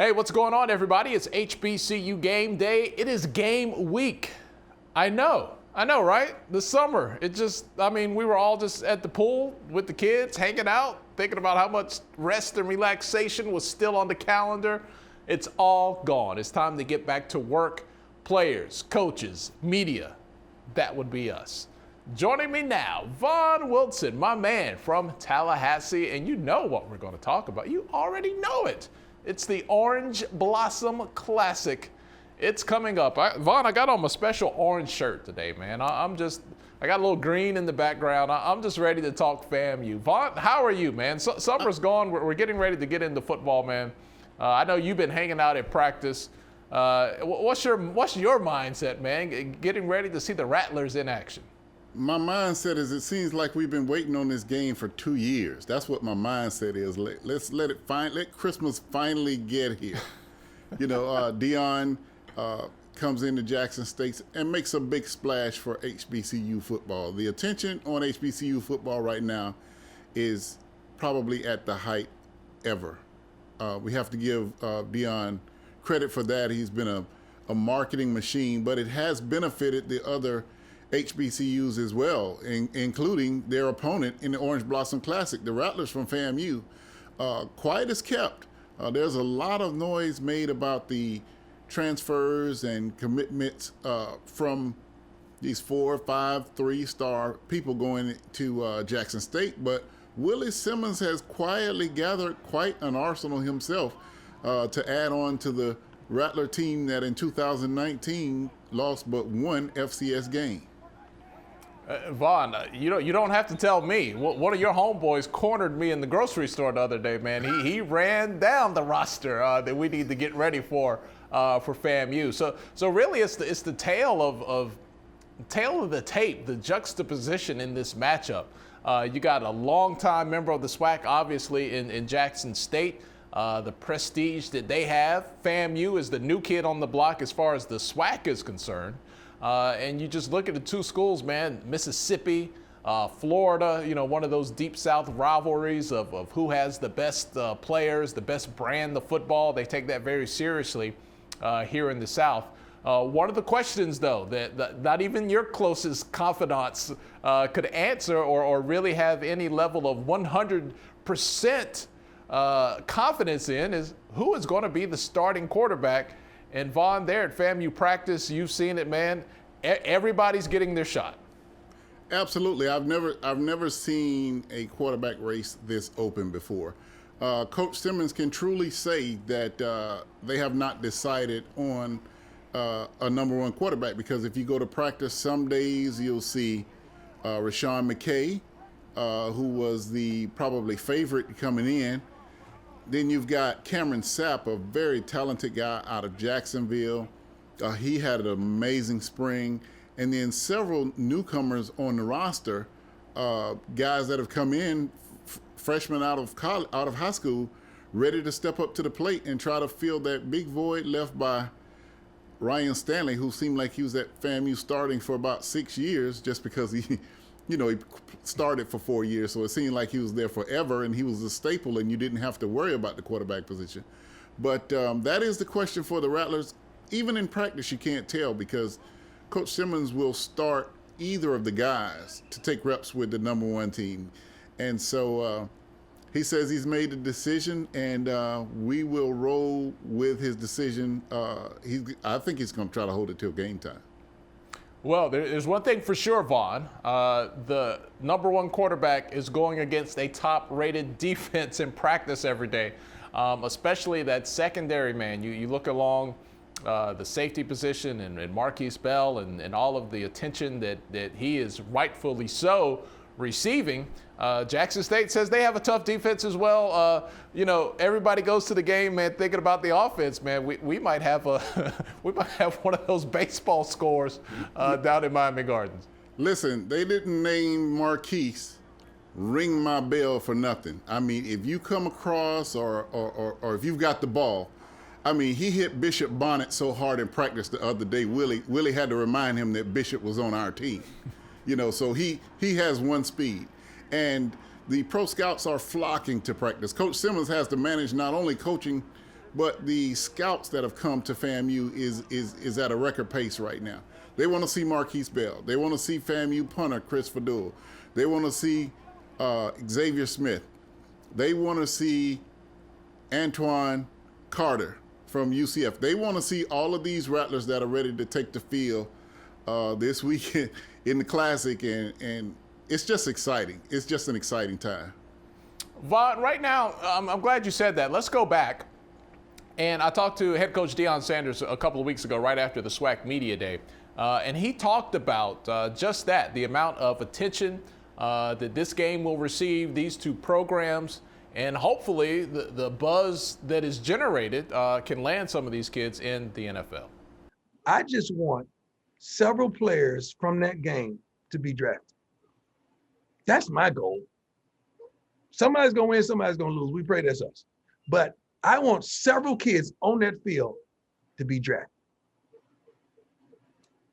Hey, what's going on, everybody? It's HBCU game day. It is game week. I know, right? The summer, we were all just at the pool with the kids, hanging out, thinking about how much rest and relaxation was still on the calendar. It's all gone. It's time to get back to work. Players, coaches, media, that would be us. Joining me now, Vaughn Wilson, my man from Tallahassee, and you know what we're going to talk about. You already know it. It's the Orange Blossom Classic. It's coming up. Vaughn, I got on my special orange shirt today, man. I got a little green in the background. I'm just ready to talk FAMU. Vaughn, how are you, man? Summer's gone. We're getting ready to get into football, man. I know you've been hanging out at practice. What's your mindset, man, getting ready to see the Rattlers in action? My mindset is it seems like we've been waiting on this game for 2 years. That's what my mindset is. Let Christmas finally get here. Deion comes into Jackson State and makes a big splash for HBCU football. The attention on HBCU football right now is probably at the height ever. We have to give Deion credit for that. He's been a marketing machine, but it has benefited the other HBCUs as well, including their opponent in the Orange Blossom Classic, the Rattlers from FAMU. Quiet as kept. There's a lot of noise made about the transfers and commitments from these 4, 5, 3-star people going to Jackson State, but Willie Simmons has quietly gathered quite an arsenal himself to add on to the Rattler team that in 2019 lost but one FCS game. Vaughn, you don't have to tell me. One of your homeboys cornered me in the grocery store the other day, man. He ran down the roster that we need to get ready for FAMU. So really, it's the tale of the tape, the juxtaposition in this matchup. You got a longtime member of the Swac, obviously in Jackson State. The prestige that they have. FAMU is the new kid on the block as far as the Swac is concerned. And you just look at the two schools, man, Mississippi, Florida, one of those deep South rivalries of who has the best players, the best brand of football. They take that very seriously here in the South. One of the questions, though, that not even your closest confidants could answer or really have any level of 100% confidence in is who is going to be the starting quarterback. And Vaughn, there at FAMU practice, you've seen it, man. Everybody's getting their shot. Absolutely. I've never seen a quarterback race this open before. Coach Simmons can truly say that they have not decided on a number one quarterback, because if you go to practice some days, you'll see Rashawn McKay, who was the probably favorite coming in. Then you've got Cameron Sapp, a very talented guy out of Jacksonville. He had an amazing spring. And then several newcomers on the roster, guys that have come in, freshmen out of high school, ready to step up to the plate and try to fill that big void left by Ryan Stanley, who seemed like he was at FAMU starting for about 6 years just because he started for 4 years, so it seemed like he was there forever, and he was a staple, and you didn't have to worry about the quarterback position. But that is the question for the Rattlers. Even in practice, you can't tell, because Coach Simmons will start either of the guys to take reps with the number one team. And so he says he's made a decision, and we will roll with his decision. I think he's going to try to hold it till game time. Well, there's one thing for sure, Vaughn. The number one quarterback is going against a top-rated defense in practice every day, especially that secondary, man. You look along the safety position and Marquise Bell and all of the attention that he is rightfully so receiving. Jackson State says they have a tough defense as well. Everybody goes to the game, man, thinking about the offense, man. We might have one of those baseball scores down in Miami Gardens. Listen, they didn't name Marquise ring my bell for nothing. I mean, if you come across or if you've got the ball, I mean, he hit Bishop Bonnet so hard in practice the other day. Willie had to remind him that Bishop was on our team. So he has one speed. And the pro scouts are flocking to practice. Coach Simmons has to manage not only coaching but the scouts that have come to FAMU is at a record pace right now. They want to see Marquise Bell. They want to see FAMU punter Chris Fadul. They want to see Xavier Smith. They want to see Antoine Carter from UCF. They want to see all of these Rattlers that are ready to take the field this weekend in the Classic, and it's just exciting. It's just an exciting time. Vaughn, right now, I'm glad you said that. Let's go back. And I talked to head coach Deion Sanders a couple of weeks ago, right after the Swac Media Day. And he talked about just that, the amount of attention that this game will receive, these two programs, and hopefully the buzz that is generated can land some of these kids in the NFL. I just want several players from that game to be drafted. That's my goal. Somebody's going to win, somebody's going to lose. We pray that's us. But I want several kids on that field to be drafted.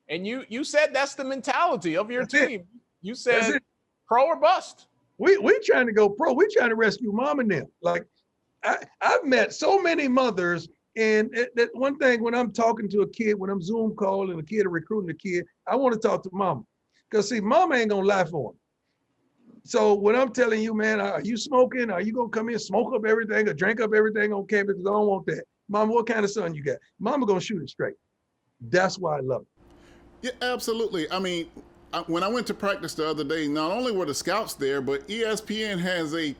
And you said that's the mentality of your team. You said pro or bust. We trying to go pro. We trying to rescue mom and them. Like I've met so many mothers, and that one thing when I'm talking to a kid, when I'm Zoom calling a kid or recruiting a kid, I want to talk to mama. Because see, mama ain't gonna lie for him. So when I'm telling you, man, are you smoking? Are you gonna come in, smoke up everything or drink up everything on campus? Because I don't want that. Mama, what kind of son you got? Mama gonna shoot it straight. That's why I love it. Yeah, absolutely. I mean, when I went to practice the other day, not only were the scouts there, but ESPN has a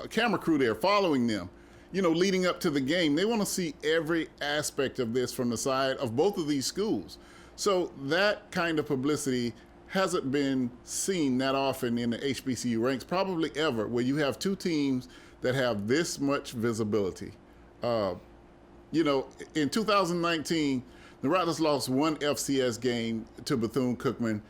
camera crew there following them, leading up to the game. They want to see every aspect of this from the side of both of these schools. So that kind of publicity hasn't been seen that often in the HBCU ranks, probably ever, where you have two teams that have this much visibility. In 2019, the Rattlers lost one FCS game to Bethune-Cookman.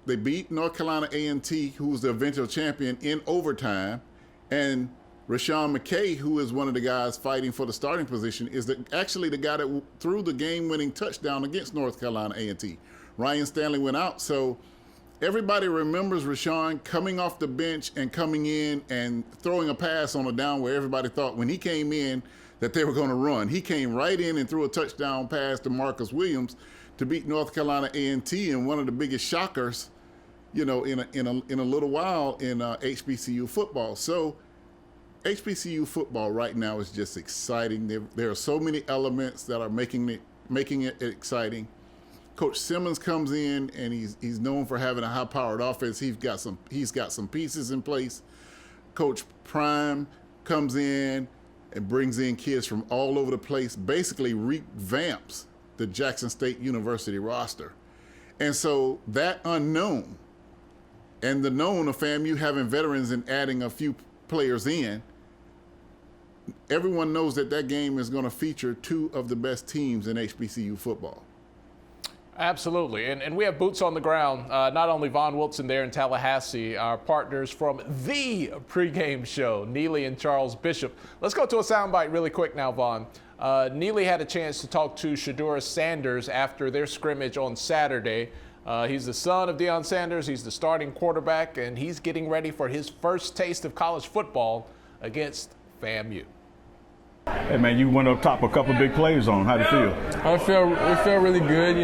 They beat North Carolina A&T, who was the eventual champion, in overtime. And Rashawn McKay, who is one of the guys fighting for the starting position, is actually the guy that threw the game-winning touchdown against North Carolina A&T. Ryan Stanley went out. So everybody remembers Rashawn coming off the bench and coming in and throwing a pass on a down where everybody thought when he came in that they were going to run. He came right in and threw a touchdown pass to Marcus Williams to beat North Carolina A&T, and one of the biggest shockers, in a little while in HBCU football. So HBCU football right now is just exciting. There are so many elements that are making it exciting. Coach Simmons comes in, and he's known for having a high-powered offense. He's got some pieces in place. Coach Prime comes in and brings in kids from all over the place, basically revamps the Jackson State University roster. And so that unknown and the known of FAMU having veterans and adding a few players in, everyone knows that game is going to feature two of the best teams in HBCU football. Absolutely. And we have boots on the ground, not only Vaughn Wilson there in Tallahassee, our partners from the pregame show, Neely and Charles Bishop. Let's go to a soundbite really quick now, Vaughn. Neely had a chance to talk to Deion Sanders after their scrimmage on Saturday. He's the son of Deion Sanders. He's the starting quarterback, and he's getting ready for his first taste of college football against FAMU. Hey, man, you went up top a couple big plays on. How'd it feel? It felt really good,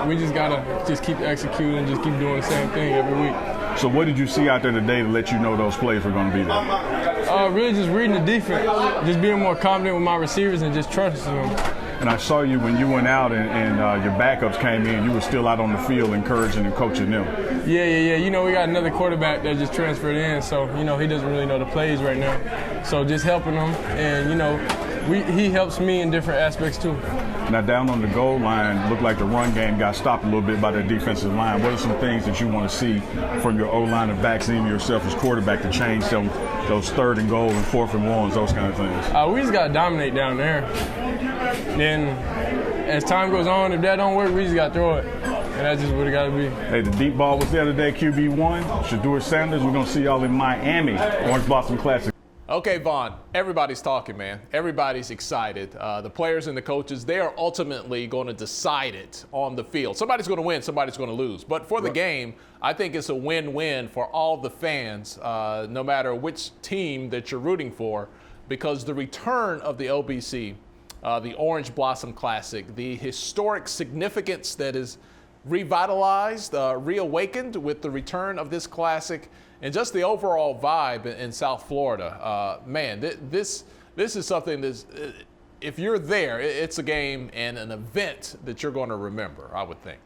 We just got to keep executing, just keep doing the same thing every week. So what did you see out there today to let you know those plays were going to be there? Really just reading the defense, just being more confident with my receivers and just trusting them. And I saw you when you went out and your backups came in, you were still out on the field encouraging and coaching them. Yeah. We got another quarterback that just transferred in, so, he doesn't really know the plays right now. So just helping him, and, he helps me in different aspects too. Now down on the goal line, looked like the run game got stopped a little bit by the defensive line. What are some things that you want to see from your O-line and backs and even yourself as quarterback to change those third and goal and fourth and ones, those kind of things? We just got to dominate down there. Then as time goes on, if that don't work, we just got to throw it. And that's just what it got to be. Hey, the deep ball was there today, QB1. Deion Sanders, we're going to see y'all in Miami, Orange Blossom Classic. Okay, Vaughn, everybody's talking, man. Everybody's excited. The players and the coaches, they are ultimately going to decide it on the field. Somebody's going to win, somebody's going to lose. But for the game, I think it's a win-win for all the fans, no matter which team that you're rooting for. because the return of the OBC, the Orange Blossom Classic, the historic significance that is revitalized, reawakened with the return of this classic, and just the overall vibe in South Florida. Man, this is something that's, if you're there, it's a game and an event that you're going to remember, I would think.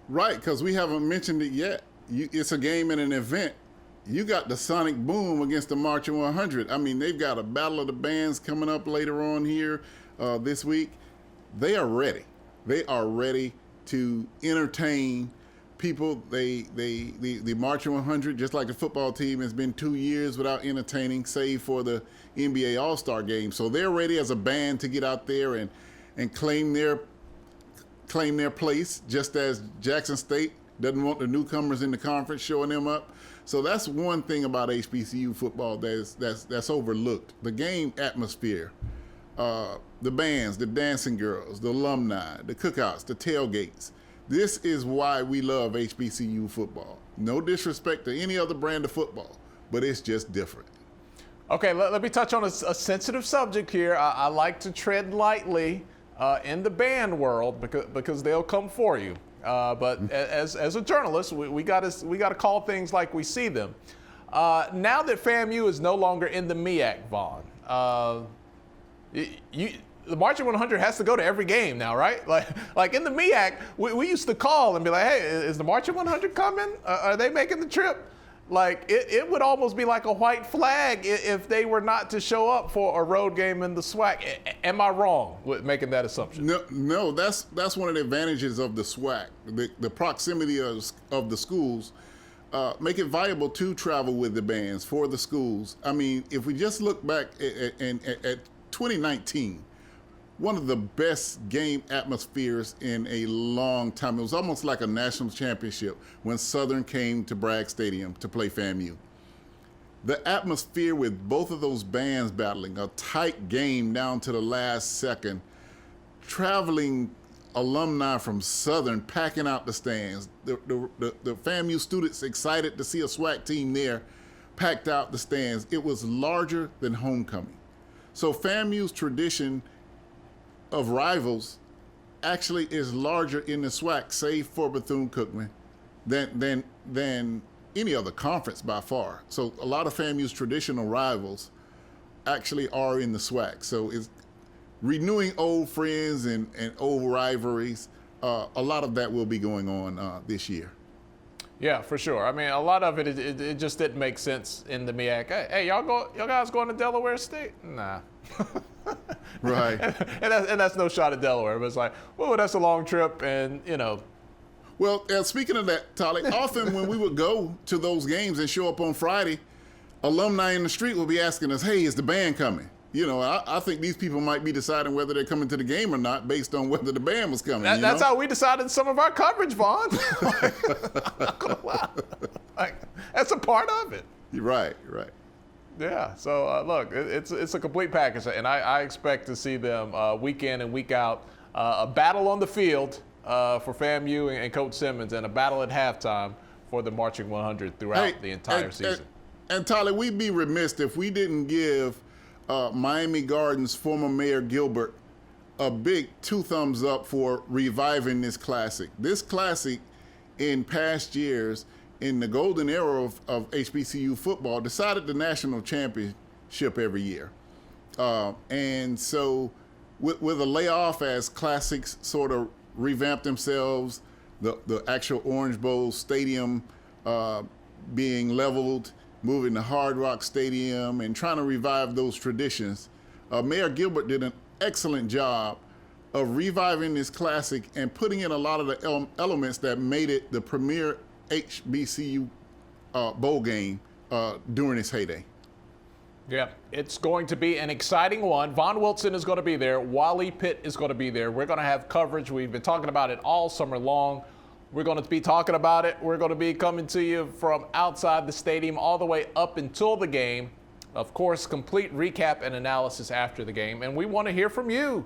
Right, because we haven't mentioned it yet. It's a game and an event. You got the Sonic Boom against the Marching 100. I mean, they've got a Battle of the Bands coming up later on here this week. They are ready. They are ready to entertain people. The Marching 100, just like the football team, has been 2 years without entertaining, save for the NBA All-Star game. So they're ready as a band to get out there and claim their place, just as Jackson State doesn't want the newcomers in the conference showing them up. So that's one thing about HBCU football that's overlooked. The game atmosphere, the bands, the dancing girls, the alumni, the cookouts, the tailgates. This is why we love HBCU football. No disrespect to any other brand of football, but it's just different. Okay, let me touch on a sensitive subject here. I like to tread lightly in the band world because they'll come for you. But as a journalist, we gotta call things like we see them. Now that FAMU is no longer in the MEAC, Vaughn, the Marching 100 has to go to every game now, right? Like in the MEAC, we used to call and be like, hey, is the Marching 100 coming? Are they making the trip? Like it would almost be like a white flag if they were not to show up for a road game in the Swac. Am I wrong with making that assumption? No, that's one of the advantages of the Swac. The proximity of the schools make it viable to travel with the bands for the schools. I mean, if we just look back at 2019, one of the best game atmospheres in a long time. It was almost like a national championship when Southern came to Bragg Stadium to play FAMU. The atmosphere with both of those bands battling, a tight game down to the last second, traveling alumni from Southern packing out the stands, the FAMU students excited to see a SWAC team there, packed out the stands. It was larger than homecoming. So FAMU's tradition of rivals actually is larger in the SWAC, save for Bethune-Cookman, than any other conference by far. So a lot of FAMU's traditional rivals actually are in the SWAC. So it's renewing old friends and old rivalries. A lot of that will be going on this year. Yeah, for sure. I mean, a lot of it just didn't make sense in the MEAC. Hey, y'all guys going to Delaware State? Nah. Right. and that's no shot at Delaware, but it's like, well, that's a long trip, and Well, speaking of that, Tolly, often when we would go to those games and show up on Friday, alumni in the street will be asking us, hey, is the band coming? I think these people might be deciding whether they're coming to the game or not based on whether the band was coming. That's how we decided some of our coverage, Vaughn. Like, that's a part of it. Right. Yeah. So look, it's a complete package, and I expect to see them week in and week out. A battle on the field for FAMU and Coach Simmons, and a battle at halftime for the Marching 100 throughout the entire season. And Tyler, we'd be remiss if we didn't give Miami Gardens former Mayor Gilbert a big 2 thumbs up for reviving this classic. This classic, in past years, in the golden era of HBCU football, decided the national championship every year. And so with a layoff as classics sort of revamped themselves, the actual Orange Bowl stadium being leveled, moving to Hard Rock Stadium and trying to revive those traditions, Mayor Gilbert did an excellent job of reviving this classic and putting in a lot of the elements that made it the premier HBCU bowl game during its heyday. Yeah, it's going to be an exciting one. Von Wilson is going to be there. Wally Pitt is going to be there. We're going to have coverage. We've been talking about it all summer long. We're going to be talking about it. We're going to be coming to you from outside the stadium all the way up until the game. Of course, complete recap and analysis after the game. And we want to hear from you.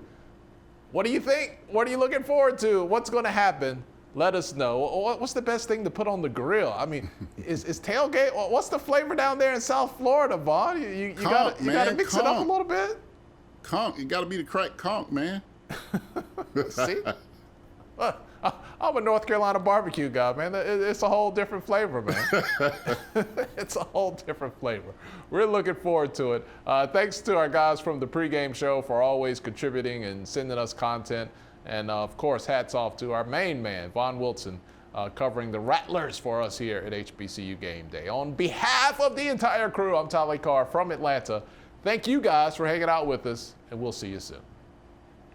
What do you think? What are you looking forward to? What's going to happen let us know. What's the best thing to put on the grill? I mean, is tailgate? What's the flavor down there in South Florida, Vaughn? You got to mix it up a little bit. Conch, you got to be the crack conch, man. See? I'm a North Carolina barbecue guy, man. It's a whole different flavor, man. It's a whole different flavor. We're looking forward to it. Thanks to our guys from the pregame show for always contributing and sending us content. And, of course, hats off to our main man, Vaughn Wilson, covering the Rattlers for us here at HBCU Game Day. On behalf of the entire crew, I'm Tali Carr from Atlanta. Thank you guys for hanging out with us, and we'll see you soon.